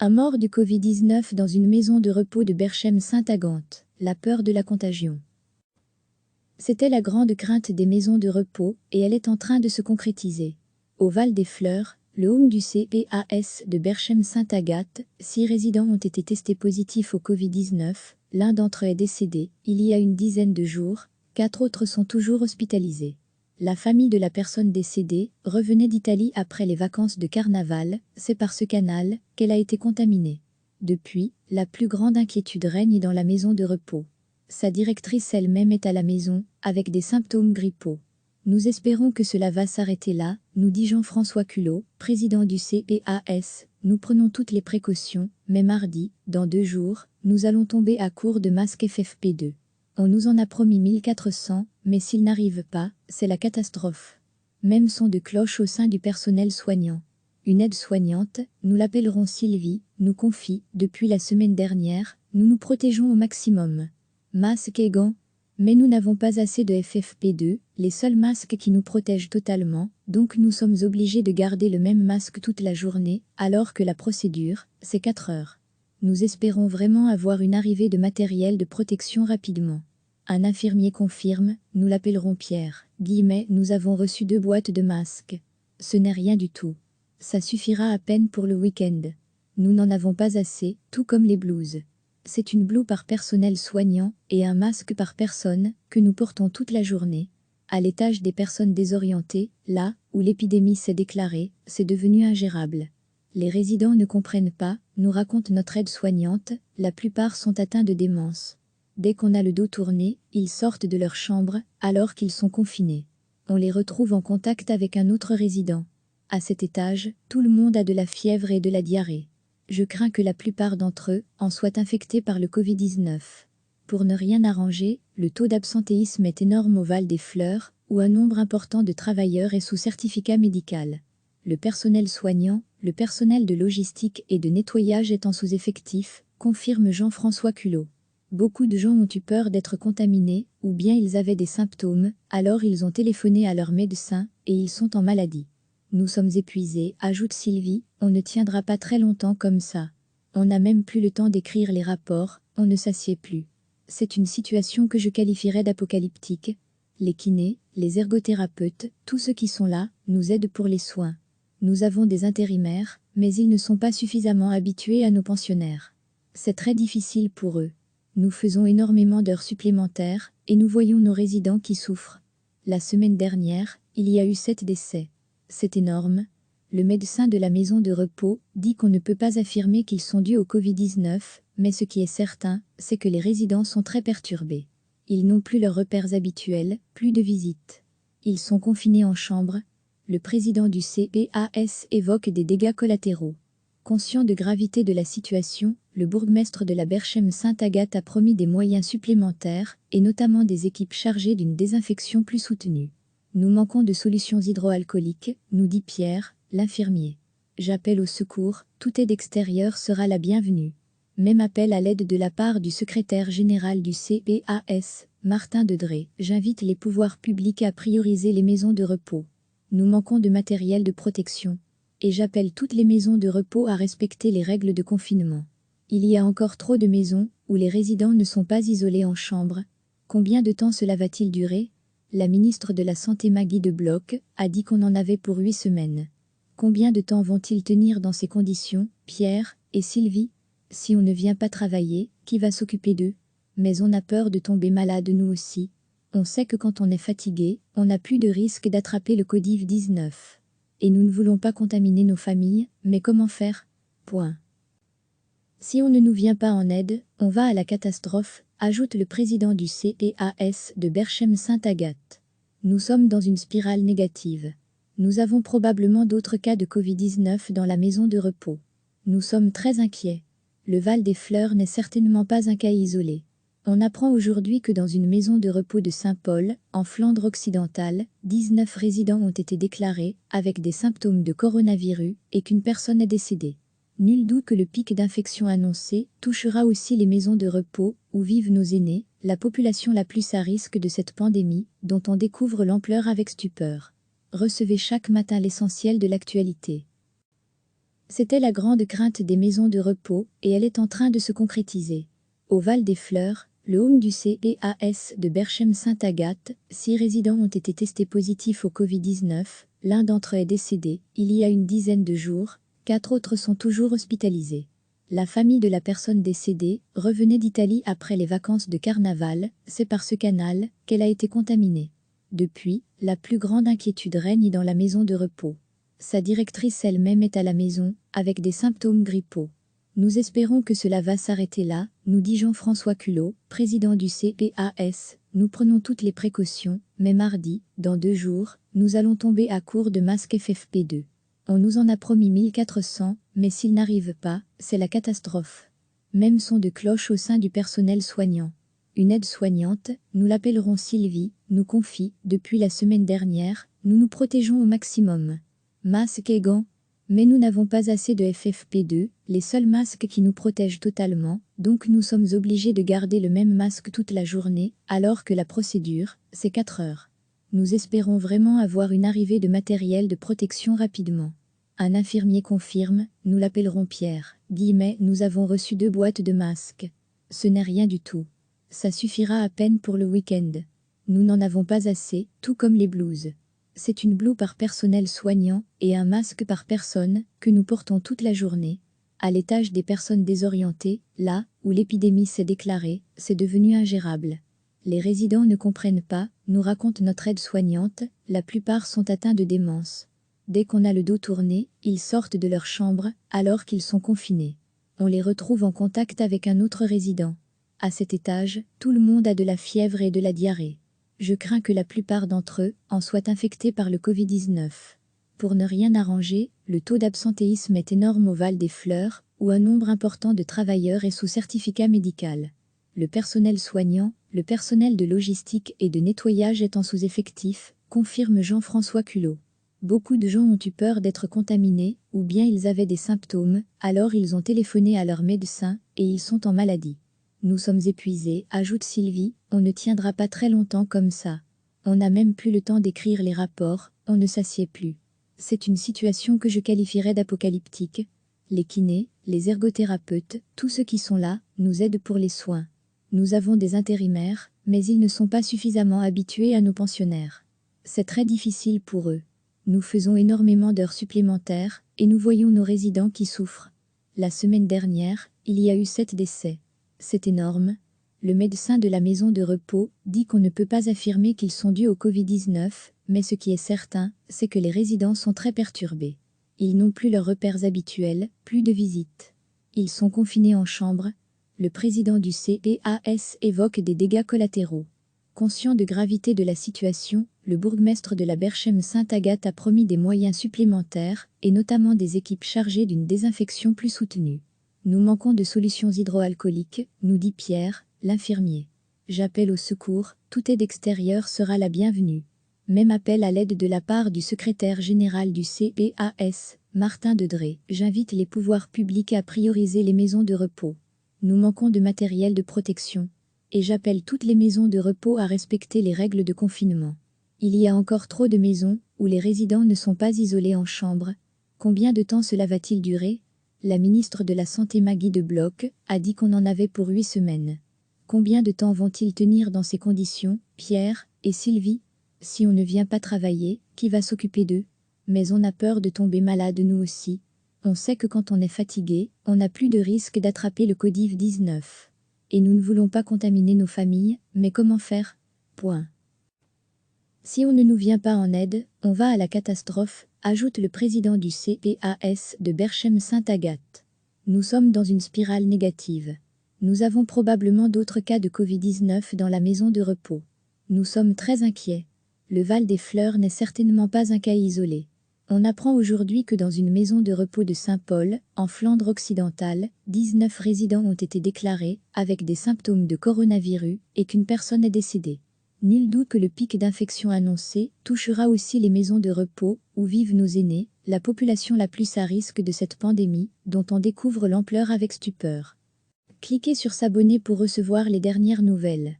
Un mort du Covid-19 dans une maison de repos de Berchem-Saint-Aganthe, la peur de la contagion. C'était la grande crainte des maisons de repos, et elle est en train de se concrétiser. Au Val des Fleurs, le home du CPAS de Berchem-Saint-Agathe, 6 résidents ont été testés positifs au Covid-19, l'un d'entre eux est décédé, il y a une dizaine de jours, 4 autres sont toujours hospitalisés. La famille de la personne décédée revenait d'Italie après les vacances de carnaval, c'est par ce canal qu'elle a été contaminée. Depuis, la plus grande inquiétude règne dans la maison de repos. Sa directrice elle-même est à la maison, avec des symptômes grippaux. Nous espérons que cela va s'arrêter là, nous dit Jean-François Culot, président du CPAS. Nous prenons toutes les précautions, mais mardi, dans 2 jours, nous allons tomber à court de masques FFP2. On nous en a promis 1400, mais s'ils n'arrivent pas, c'est la catastrophe. Même son de cloche au sein du personnel soignant. Une aide-soignante, nous l'appellerons Sylvie, nous confie, depuis la semaine dernière, nous nous protégeons au maximum. Masques et gants. Mais nous n'avons pas assez de FFP2, les seuls masques qui nous protègent totalement, donc nous sommes obligés de garder le même masque toute la journée, alors que la procédure, c'est 4 heures. Nous espérons vraiment avoir une arrivée de matériel de protection rapidement. Un infirmier confirme, nous l'appellerons Pierre, nous avons reçu 2 boîtes de masques. Ce n'est rien du tout. Ça suffira à peine pour le week-end. Nous n'en avons pas assez, tout comme les blouses. C'est une blouse par personnel soignant et un masque par personne que nous portons toute la journée. À l'étage des personnes désorientées, là où l'épidémie s'est déclarée, c'est devenu ingérable. Les résidents ne comprennent pas, nous raconte notre aide-soignante, la plupart sont atteints de démence. Dès qu'on a le dos tourné, ils sortent de leur chambre alors qu'ils sont confinés. On les retrouve en contact avec un autre résident. À cet étage, tout le monde a de la fièvre et de la diarrhée. Je crains que la plupart d'entre eux en soient infectés par le Covid-19. Pour ne rien arranger, le taux d'absentéisme est énorme au Val des Fleurs, où un nombre important de travailleurs est sous certificat médical. Le personnel soignant, le personnel de logistique et de nettoyage est en sous-effectif, confirme Jean-François Culot. Beaucoup de gens ont eu peur d'être contaminés, ou bien ils avaient des symptômes, alors ils ont téléphoné à leur médecin, et ils sont en maladie. Nous sommes épuisés, ajoute Sylvie, on ne tiendra pas très longtemps comme ça. On n'a même plus le temps d'écrire les rapports, on ne s'assied plus. C'est une situation que je qualifierais d'apocalyptique. Les kinés, les ergothérapeutes, tous ceux qui sont là, nous aident pour les soins. Nous avons des intérimaires, mais ils ne sont pas suffisamment habitués à nos pensionnaires. C'est très difficile pour eux. Nous faisons énormément d'heures supplémentaires, et nous voyons nos résidents qui souffrent. La semaine dernière, il y a eu 7 décès. C'est énorme. Le médecin de la maison de repos dit qu'on ne peut pas affirmer qu'ils sont dus au Covid-19, mais ce qui est certain, c'est que les résidents sont très perturbés. Ils n'ont plus leurs repères habituels, plus de visites. Ils sont confinés en chambre. Le président du CPAS évoque des dégâts collatéraux. Conscient de gravité de la situation, le bourgmestre de la Berchem-Saint-Agathe a promis des moyens supplémentaires, et notamment des équipes chargées d'une désinfection plus soutenue. Nous manquons de solutions hydroalcooliques, nous dit Pierre, l'infirmier. J'appelle au secours, toute aide extérieure sera la bienvenue. Même appel à l'aide de la part du secrétaire général du CPAS, Martin Dedré. J'invite les pouvoirs publics à prioriser les maisons de repos. Nous manquons de matériel de protection. Et j'appelle toutes les maisons de repos à respecter les règles de confinement. Il y a encore trop de maisons où les résidents ne sont pas isolés en chambre. Combien de temps cela va-t-il durer ? La ministre de la Santé Maggie de Bloch a dit qu'on en avait pour 8 semaines. Combien de temps vont-ils tenir dans ces conditions, Pierre et Sylvie ? Si on ne vient pas travailler, qui va s'occuper d'eux ? Mais on a peur de tomber malade nous aussi. On sait que quand on est fatigué, on n'a plus de risque d'attraper le Covid-19. Et nous ne voulons pas contaminer nos familles, mais comment faire ? Point. Si on ne nous vient pas en aide, on va à la catastrophe, ajoute le président du CPAS de Berchem-Saint-Agathe. Nous sommes dans une spirale négative. Nous avons probablement d'autres cas de Covid-19 dans la maison de repos. Nous sommes très inquiets. Le Val des Fleurs n'est certainement pas un cas isolé. On apprend aujourd'hui que dans une maison de repos de Saint-Paul, en Flandre occidentale, 19 résidents ont été déclarés avec des symptômes de coronavirus et qu'une personne est décédée. Nul doute que le pic d'infection annoncé touchera aussi les maisons de repos où vivent nos aînés, la population la plus à risque de cette pandémie, dont on découvre l'ampleur avec stupeur. Recevez chaque matin l'essentiel de l'actualité. C'était la grande crainte des maisons de repos et elle est en train de se concrétiser. Au Val des Fleurs, le home du CPAS de Berchem-Sainte-Agathe, 6 résidents ont été testés positifs au Covid-19, l'un d'entre eux est décédé il y a une dizaine de jours, 4 autres sont toujours hospitalisés. La famille de la personne décédée revenait d'Italie après les vacances de carnaval, c'est par ce canal qu'elle a été contaminée. Depuis, la plus grande inquiétude règne dans la maison de repos. Sa directrice elle-même est à la maison, avec des symptômes grippaux. Nous espérons que cela va s'arrêter là, nous dit Jean-François Culot, président du CPAS. Nous prenons toutes les précautions, mais mardi, dans 2 jours, nous allons tomber à court de masques FFP2. On nous en a promis 1400, mais s'ils n'arrivent pas, c'est la catastrophe. Même son de cloche au sein du personnel soignant. Une aide-soignante, nous l'appellerons Sylvie, nous confie, depuis la semaine dernière, nous nous protégeons au maximum. Masques et gants. Mais nous n'avons pas assez de FFP2, les seuls masques qui nous protègent totalement, donc nous sommes obligés de garder le même masque toute la journée, alors que la procédure, c'est 4 heures. Nous espérons vraiment avoir une arrivée de matériel de protection rapidement. Un infirmier confirme, nous l'appellerons Pierre, nous avons reçu 2 boîtes de masques. Ce n'est rien du tout. Ça suffira à peine pour le week-end. Nous n'en avons pas assez, tout comme les blouses. C'est une blouse par personnel soignant et un masque par personne que nous portons toute la journée. À l'étage des personnes désorientées, là où l'épidémie s'est déclarée, c'est devenu ingérable. Les résidents ne comprennent pas, nous raconte notre aide-soignante, la plupart sont atteints de démence. Dès qu'on a le dos tourné, ils sortent de leur chambre alors qu'ils sont confinés. On les retrouve en contact avec un autre résident. À cet étage, tout le monde a de la fièvre et de la diarrhée. Je crains que la plupart d'entre eux en soient infectés par le Covid-19. Pour ne rien arranger, le taux d'absentéisme est énorme au Val des Fleurs, où un nombre important de travailleurs est sous certificat médical. Le personnel soignant, le personnel de logistique et de nettoyage est en sous-effectif, confirme Jean-François Culot. Beaucoup de gens ont eu peur d'être contaminés, ou bien ils avaient des symptômes, alors ils ont téléphoné à leur médecin, et ils sont en maladie. Nous sommes épuisés, ajoute Sylvie, on ne tiendra pas très longtemps comme ça. On n'a même plus le temps d'écrire les rapports, on ne s'assied plus. C'est une situation que je qualifierais d'apocalyptique. Les kinés, les ergothérapeutes, tous ceux qui sont là, nous aident pour les soins. Nous avons des intérimaires, mais ils ne sont pas suffisamment habitués à nos pensionnaires. C'est très difficile pour eux. Nous faisons énormément d'heures supplémentaires, et nous voyons nos résidents qui souffrent. La semaine dernière, il y a eu 7 décès. C'est énorme. Le médecin de la maison de repos dit qu'on ne peut pas affirmer qu'ils sont dus au Covid-19, mais ce qui est certain, c'est que les résidents sont très perturbés. Ils n'ont plus leurs repères habituels, plus de visites. Ils sont confinés en chambre. Le président du CPAS évoque des dégâts collatéraux. Conscient de gravité de la situation, le bourgmestre de la Berchem-Sainte-Agathe a promis des moyens supplémentaires, et notamment des équipes chargées d'une désinfection plus soutenue. Nous manquons de solutions hydroalcooliques, nous dit Pierre, l'infirmier. J'appelle au secours, toute aide extérieure sera la bienvenue. Même appel à l'aide de la part du secrétaire général du CPAS, Martin Dedré. J'invite les pouvoirs publics à prioriser les maisons de repos. Nous manquons de matériel de protection. Et j'appelle toutes les maisons de repos à respecter les règles de confinement. Il y a encore trop de maisons où les résidents ne sont pas isolés en chambre. Combien de temps cela va-t-il durer ? La ministre de la Santé Maggie de Bloch a dit qu'on en avait pour 8 semaines. Combien de temps vont-ils tenir dans ces conditions, Pierre et Sylvie? Si on ne vient pas travailler, qui va s'occuper d'eux? Mais on a peur de tomber malade nous aussi. On sait que quand on est fatigué, on n'a plus de risque d'attraper le Covid-19. Et nous ne voulons pas contaminer nos familles, mais comment faire? Point. Si on ne nous vient pas en aide, on va à la catastrophe, ajoute le président du CPAS de Berchem-Sainte-Agathe. Nous sommes dans une spirale négative. Nous avons probablement d'autres cas de Covid-19 dans la maison de repos. Nous sommes très inquiets. Le Val des Fleurs n'est certainement pas un cas isolé. On apprend aujourd'hui que dans une maison de repos de Saint-Paul, en Flandre occidentale, 19 résidents ont été déclarés avec des symptômes de coronavirus et qu'une personne est décédée. Nul doute que le pic d'infection annoncé touchera aussi les maisons de repos où vivent nos aînés, la population la plus à risque de cette pandémie, dont on découvre l'ampleur avec stupeur. Cliquez sur s'abonner pour recevoir les dernières nouvelles.